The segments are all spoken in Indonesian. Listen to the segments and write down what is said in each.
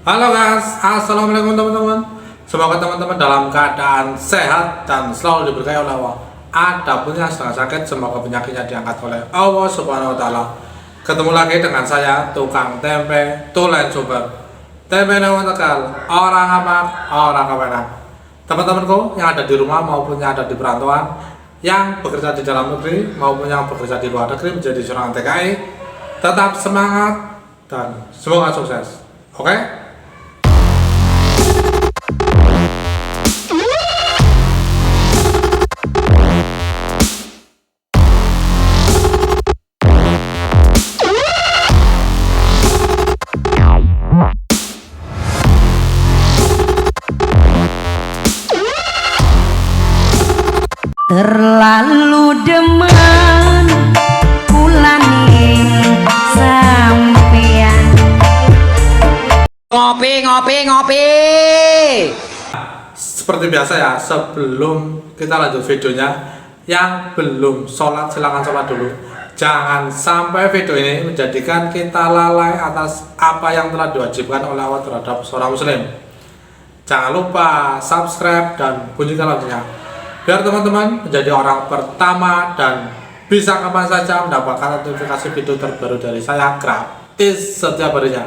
Halo guys, assalamualaikum teman-teman. Semoga teman-teman dalam keadaan sehat dan selalu diberkahi oleh Allah. Adapun yang sedang sakit, semoga penyakitnya diangkat oleh Allah Subhanahu Wa Taala. Ketemu lagi dengan saya, tukang tempe Tulen Super. Tempe Newan Tegal, orang apa? Orang kepenak. Teman-temanku yang ada di rumah maupun yang ada di perantauan, yang bekerja di dalam negeri maupun yang bekerja di luar negeri menjadi seorang TKI, tetap semangat dan semoga sukses. Oke? Terlalu demen kulaning sampean. Ngopi. Seperti biasa ya, sebelum kita lanjut videonya, yang belum sholat silahkan sholat dulu. Jangan sampai video ini menjadikan kita lalai atas apa yang telah diwajibkan oleh Allah terhadap seorang muslim. Jangan lupa subscribe dan bunyikan loncengnya, biar teman-teman menjadi orang pertama dan bisa kapan saja mendapatkan notifikasi video terbaru dari saya gratis setiap harinya.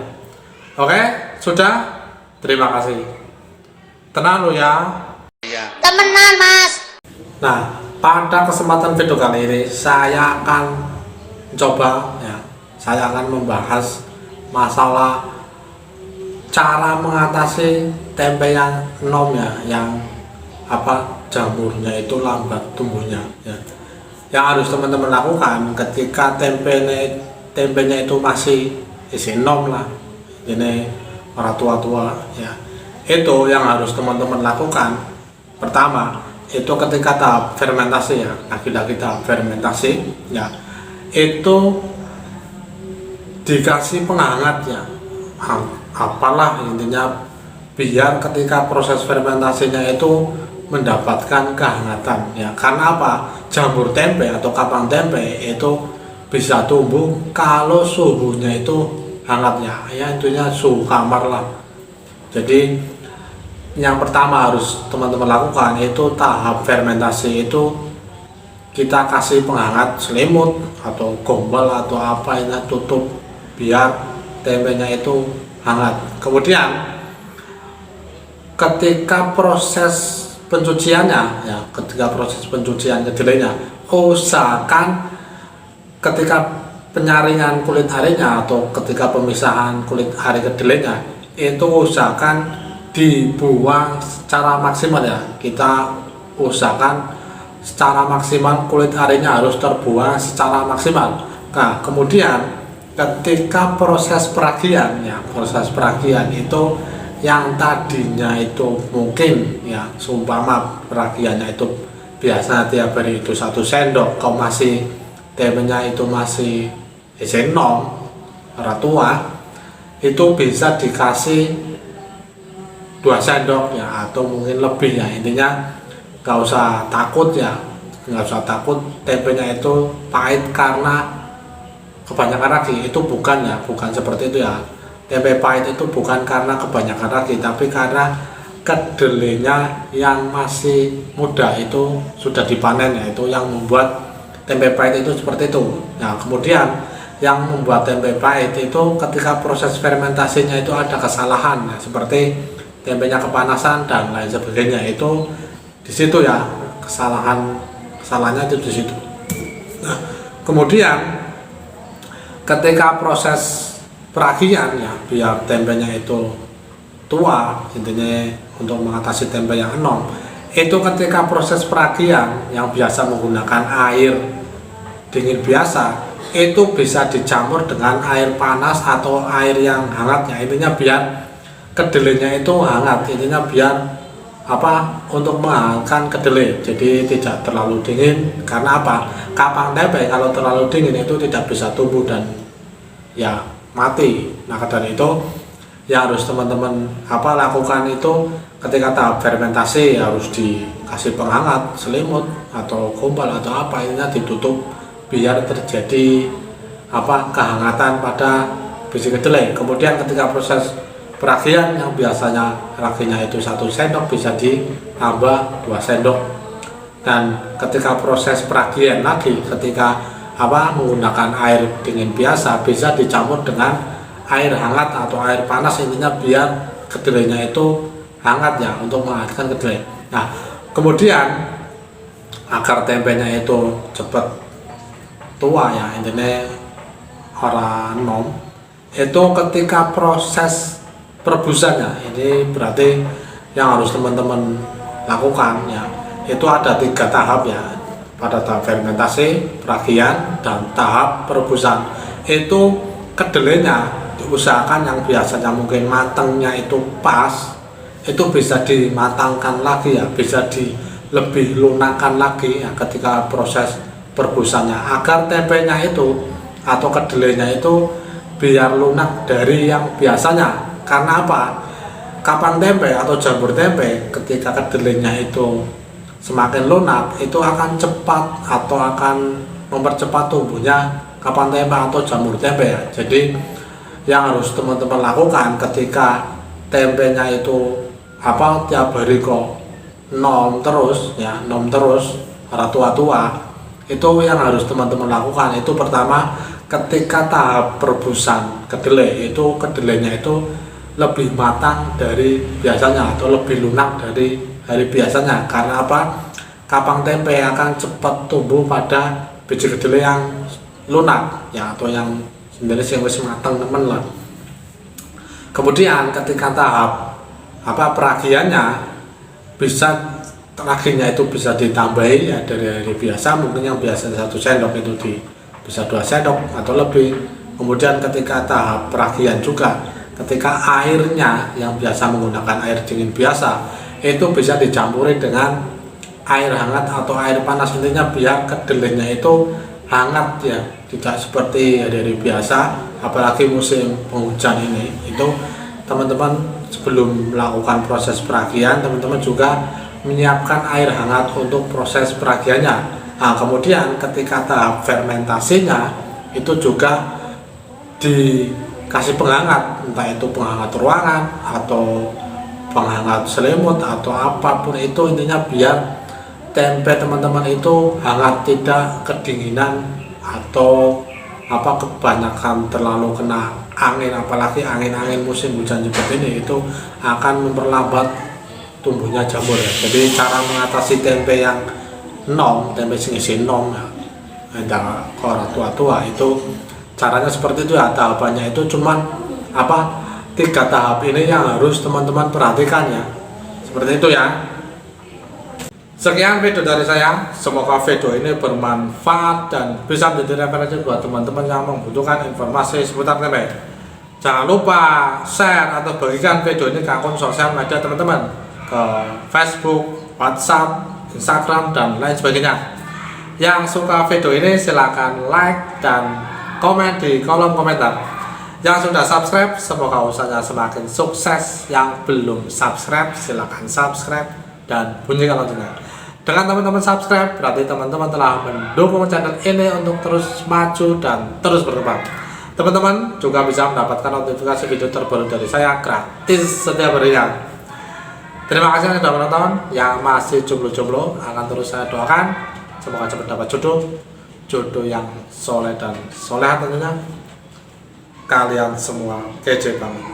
Oke, sudah? Terima kasih. Tenang lo ya. Temenan mas. Nah, pada kesempatan video kali ini saya akan mencoba ya, saya akan membahas masalah cara mengatasi tempe yang enom ya, yang jamurnya itu lambat tumbuhnya ya. Yang harus teman-teman lakukan ketika tempenya itu masih enom lah, ini orang tua-tua ya, itu yang harus teman-teman lakukan. Pertama itu ketika tahap fermentasi ya, lagi-lagi tahap fermentasi ya, itu dikasih penghangat ya, apalah intinya, biar ketika proses fermentasinya itu mendapatkan kehangatan ya. Karena apa? Jamur tempe atau kapang tempe itu bisa tumbuh kalau suhunya itu hangat ya, intinya suhu kamar lah. Jadi yang pertama harus teman-teman lakukan itu tahap fermentasi itu kita kasih penghangat selimut atau gombal atau apa ini, tutup biar tempenya itu hangat. Kemudian ketika proses pencuciannya ya, ketika proses pencucian kedelainya, usahakan ketika penyaringan kulit arinya atau ketika pemisahan kulit ari kedelainya itu usahakan dibuang secara maksimal ya. Kita usahakan secara maksimal kulit arinya harus terbuang secara maksimal. Nah, kemudian ketika proses peragian ya, proses peragian itu yang tadinya itu mungkin ya, seumpama peragiannya itu biasa tiap hari itu 1 sendok, kalau masih tempenya itu masih enom orang tua, itu bisa dikasih 2 sendok ya, atau mungkin lebih ya. Intinya gak usah takut ya, gak usah takut tempenya itu pahit karena kebanyakan ragi. Itu bukan ya, bukan seperti itu ya. Tempe pahit itu bukan karena kebanyakan ragi, tapi karena kedelainya yang masih muda itu sudah dipanen ya, itu yang membuat tempe pahit itu seperti itu. Nah, kemudian yang membuat tempe pahit itu ketika proses fermentasinya itu ada kesalahan ya, seperti tempenya kepanasan dan lain sebagainya. Itu di situ ya, kesalahannya itu di situ. Nah, kemudian ketika proses peragian ya, biar tempenya itu tua, intinya untuk mengatasi tempe yang enom, itu ketika proses peragian yang biasa menggunakan air dingin biasa, itu bisa dicampur dengan air panas atau air yang hangat ya. Intinya biar kedelainya itu hangat, intinya biar untuk menghangatkan kedelai, jadi tidak terlalu dingin. Karena apa? Kapang tempe kalau terlalu dingin itu tidak bisa tumbuh dan ya mati. Nah, dari itu yang harus teman-teman lakukan itu ketika tahap fermentasi harus dikasih penghangat selimut atau gombal atau apa, intinya ditutup biar terjadi kehangatan pada biji kedelai. Kemudian ketika proses peragian yang biasanya raginya itu 1 sendok bisa ditambah 2 sendok. Dan ketika proses peragian lagi, ketika menggunakan air dingin biasa bisa dicampur dengan air hangat atau air panas, intinya biar kedelainya itu hangat ya, untuk menghangatkan kedelai. Nah, kemudian agar tempenya itu cepat tua ya, intinya orang nom itu ketika proses perebusannya, ini berarti yang harus teman-teman lakukan ya, itu ada 3 tahap ya, pada tahap fermentasi, peragian, dan tahap perebusan. Itu kedelainya diusahakan yang biasanya mungkin matangnya itu pas, itu bisa dimatangkan lagi ya, bisa lebih lunakkan lagi ya ketika proses perebusannya, agar tempenya itu atau kedelainya itu biar lunak dari yang biasanya. Karena apa? Kapan tempe atau jamur tempe ketika kedelainya itu semakin lunak, itu akan cepat atau akan mempercepat tumbuhnya kapan tempe atau jamur tempe ya. Jadi yang harus teman-teman lakukan ketika tempenya itu tiap hari kok nom terus ya, nom terus para tua-tua, itu yang harus teman-teman lakukan itu pertama, ketika tahap perebusan kedelai itu kedelainya itu lebih matang dari biasanya atau lebih lunak dari hari biasanya. Karena apa? Kapang tempe akan cepat tumbuh pada biji kedelai yang lunak ya, atau yang sebenarnya yang masih matang teman lah. Kemudian ketika tahap peragiannya, bisa raginya itu bisa ditambahi ya, dari hari biasa mungkin yang biasa 1 sendok itu bisa 2 sendok atau lebih. Kemudian ketika tahap peragian juga, ketika airnya yang biasa menggunakan air dingin biasa, itu bisa dicampuri dengan air hangat atau air panas, intinya biar kedelainya itu hangat ya, tidak seperti hari-hari biasa. Apalagi musim penghujan ini, itu teman-teman sebelum melakukan proses peragian, teman-teman juga menyiapkan air hangat untuk proses peragiannya. Nah, kemudian ketika tahap fermentasinya itu juga dikasih penghangat, entah itu penghangat ruangan atau penghangat selimut atau apapun itu, intinya biar tempe teman-teman itu hangat, tidak kedinginan atau kebanyakan terlalu kena angin, apalagi angin-angin musim hujan seperti ini, itu akan memperlambat tumbuhnya jamur ya. Jadi cara mengatasi tempe yang nom, tempe sing isi nom ya, orang tua-tua itu caranya seperti itu ya. Tahapannya itu cuman 3 tahap ini yang harus teman-teman perhatikan ya, seperti itu ya. Sekian video dari saya, semoga video ini bermanfaat dan bisa menjadi referensi buat teman-teman yang membutuhkan informasi seputar tempe. Jangan lupa share atau bagikan video ini ke akun sosial media teman-teman, ke Facebook, WhatsApp, Instagram, dan lain sebagainya. Yang suka video ini silahkan like dan komen di kolom komentar. Yang sudah subscribe, semoga usahanya semakin sukses. Yang belum subscribe, silahkan subscribe dan bunyikan loncengnya. Dengan teman-teman subscribe, berarti teman-teman telah mendukung channel ini untuk terus maju dan terus berkembang. Teman-teman juga bisa mendapatkan notifikasi video terbaru dari saya gratis setiap harinya. Terima kasih yang sudah menonton. Yang masih jomblo-jomblo akan terus saya doakan, semoga cepat dapat jodoh yang soleh dan soleha tentunya. Kalian semua kece banget.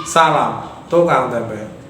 Salam tukang tempe.